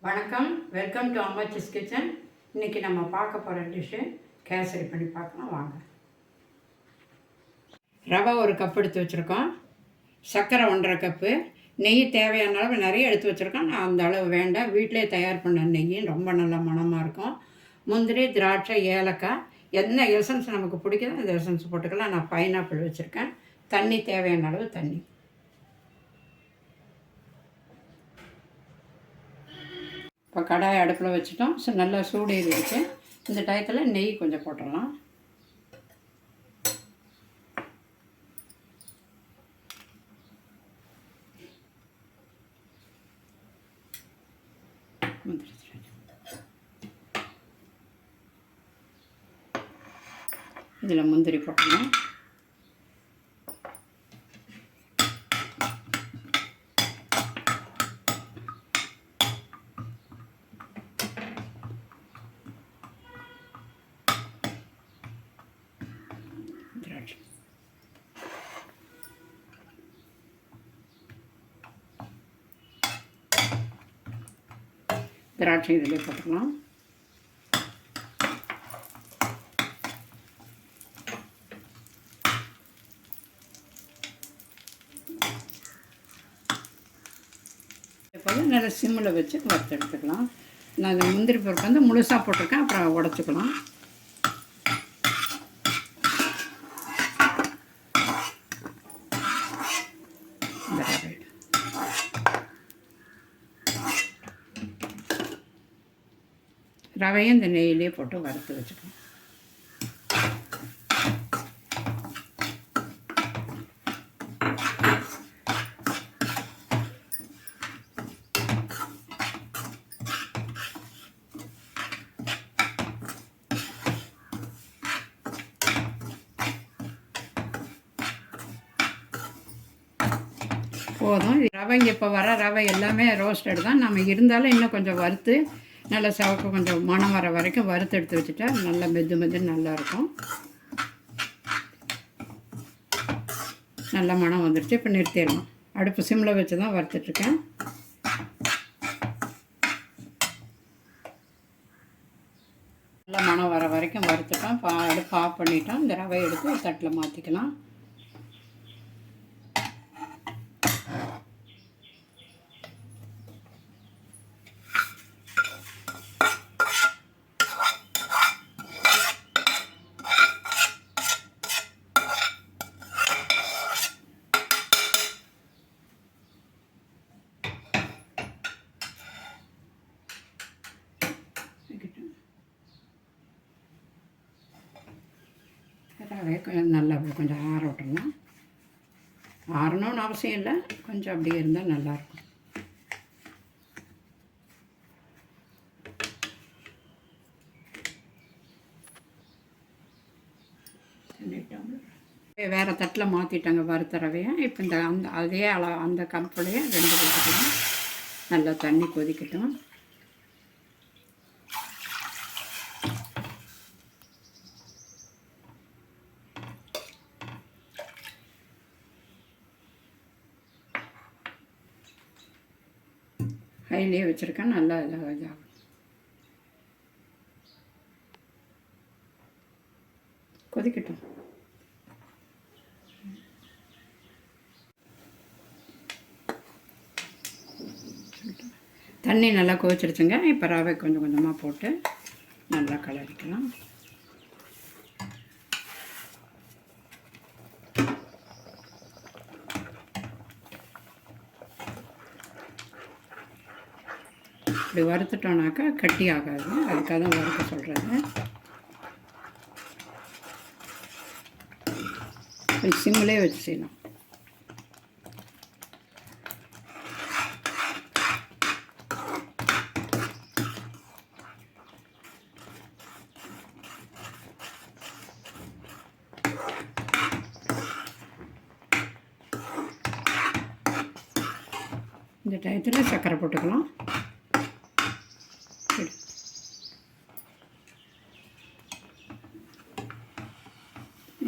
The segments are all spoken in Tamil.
வணக்கம், வெல்கம் டு அம்மாச்சிஸ் கிச்சன். இன்றைக்கி நம்ம பார்க்க போகிற டிஷ்ஷு கேசரி பண்ணி பார்க்கலாம் வாங்க. ரவை ஒரு கப் எடுத்து வச்சுருக்கோம், சர்க்கரை 1.5 கப்பு, நெய் தேவையான அளவு நிறைய எடுத்து வச்சுருக்கோம். நான் அந்த அளவு வேண்டாம், வீட்டிலே தயார் பண்ண நெய் ரொம்ப நல்ல மணமாக இருக்கும். முந்திரி, திராட்சை, ஏலக்காய், என்ன எசன்ஸ் நமக்கு பிடிக்குதோ அந்த எசன்ஸ் போட்டுக்கலாம். நான் பைனாப்பிள் வச்சுருக்கேன். தண்ணி தேவையான அளவு தண்ணி. இப்போ கடாயை அடுப்பில் வச்சுட்டோம். நல்லா சூடு ஏறிடுச்சு. இந்த டயத்தில் நெய் கொஞ்சம் போட்டுடலாம். இதில் முந்திரி போட்டணும். திராட்சை இதிலே போட்டுக்கலாம். இப்போ நல்லா சிம்மில் வச்சு வறுத்து எடுத்துக்கலாம். நான் இந்த முந்திரி பருப்பு வந்து முழுசாக போட்டிருக்கேன், அப்புறம் உடச்சிக்கலாம். ரவையும் இந்த நெய்யிலே போட்டு வறுத்து வச்சுக்கணும். போதும். ரவை இப்போ வர ரவை எல்லாமே ரோஸ்டட் தான். நம்ம இருந்தாலும் இன்னும் கொஞ்சம் வறுத்து நல்லா சவக்க கொஞ்சம் மணம் வர வரைக்கும் வறுத்து எடுத்து வச்சுட்டா நல்லா மெதுன்னு நல்லாயிருக்கும். நல்லா மணம் வந்துடுச்சு. இப்போ நிறுத்திடலாம். அடுப்பு சிம்மில் வச்சு தான் வறுத்துட்ருக்கேன். நல்லா மணம் வர வரைக்கும் வறுத்துட்டோம். அடுப்பு ஆஃப் பண்ணிட்டோம். இந்த ரவை எடுத்து ஒரு தட்டில் மாற்றிக்கலாம். ரவை கொஞ்சம் நல்லா கொஞ்சம் ஆற விட்டுறலாம். ஆறணும்னு அவசியம் இல்லை, கொஞ்சம் அப்படியே இருந்தால் நல்லாயிருக்கும். வேறு தட்டில் மாற்றிட்டாங்க வறுத்த ரவையை. இப்போ இந்த அதே அந்த கப்புலையே 2 போட்டுக்கலாம். நல்லா தண்ணி கொதிக்கட்டும். ஹைலேயே வச்சுருக்கேன். நல்லா இதாகும். கொதிக்கட்டும். தண்ணி நல்லா கொதிச்சிடுச்சுங்க. இப்போ ரவை கொஞ்சம் கொஞ்சமாக போட்டு நல்லா கலரிக்கலாம். இப்படி வறுத்துட்டோன்னாக்கா கட்டி ஆகாது, அதுக்காக தான் வறுக்க சொல்கிறது. சிம்மிலே வச்சு செய்யலாம். இந்த டயத்தில் சர்க்கரை போட்டுக்கலாம்.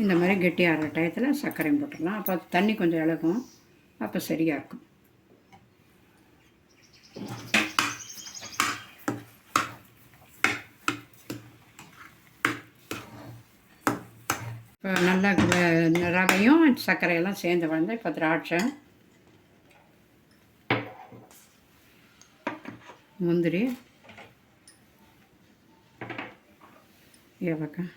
இந்த மாதிரி கெட்டியாகிற டயத்தில் சர்க்கரையும் போட்டுடலாம். அப்போ தண்ணி கொஞ்சம் இழக்கும், அப்போ சரியாக இருக்கும். இப்போ நல்லா ரவையும் சர்க்கரையெல்லாம் சேர்ந்து வந்து இப்போ திராட்சை, முந்திரி, ஏலக்காய்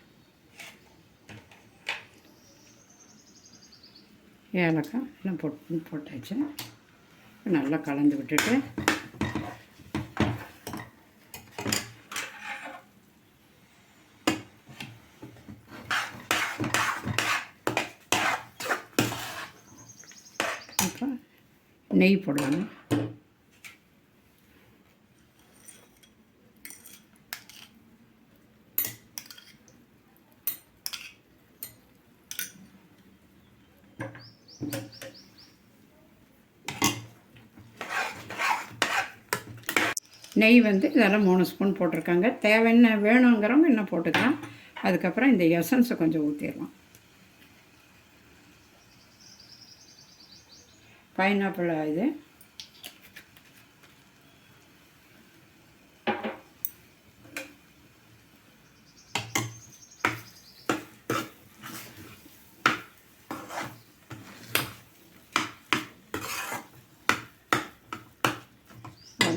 எல்லாம் போட்டாச்சு. நல்லா கலந்து விட்டுட்டு அப்புறம் நெய் போடலாம். நெய் வந்து இதெல்லாம் 3 ஸ்பூன் போட்டிருக்காங்க. தேவையான வேணுங்கிறவங்க இன்னும் போட்டுக்கலாம். அதுக்கப்புறம் இந்த எசன்ஸை கொஞ்சம் ஊற்றிடலாம். பைனாப்பிள் இது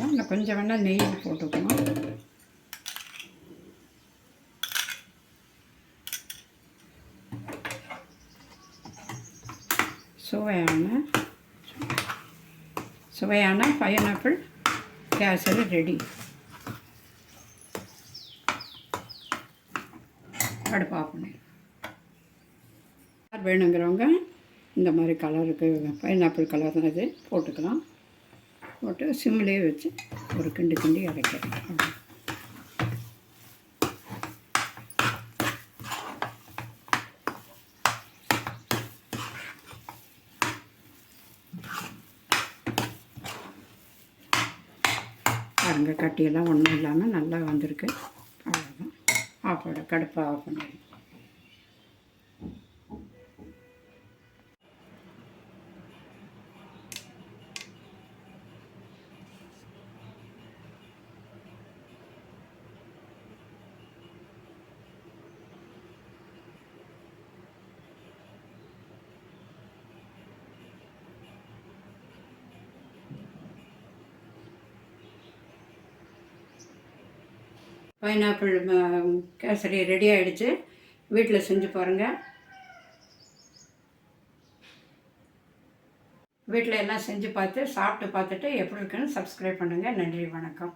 இன்னும் கொஞ்சம் வேணால் நெய் போட்டுக்கணும். சுவையான பைனாப்பிள் கேசரி ரெடி. அடுப்பு ஆஃப் பண்ணிடலாம். வேணுங்கிறவங்க இந்த மாதிரி கலருக்கு பைனாப்பிள் கலர் தான் இது போட்டுக்கலாம். போட்டு சிம்லேயே வச்சு ஒரு கிண்டி இறக்கலாம். பாருங்க, கட்டியெல்லாம் ஒன்றும் இல்லாமல் நல்லா வந்திருக்கு. அவ்வளோதான். கடுப்பை ஆஃப் பண்ணிடுங்க. பைனாப்பிள் கேசரி ரெடி ஆகிடுச்சு. வீட்டில் செஞ்சு பாருங்கள். வீட்டில் எல்லாம் செஞ்சு பார்த்து சாப்பிட்டு பார்த்துட்டு எப்படி இருக்குன்னு சப்ஸ்கிரைப் பண்ணுங்கள். நன்றி, வணக்கம்.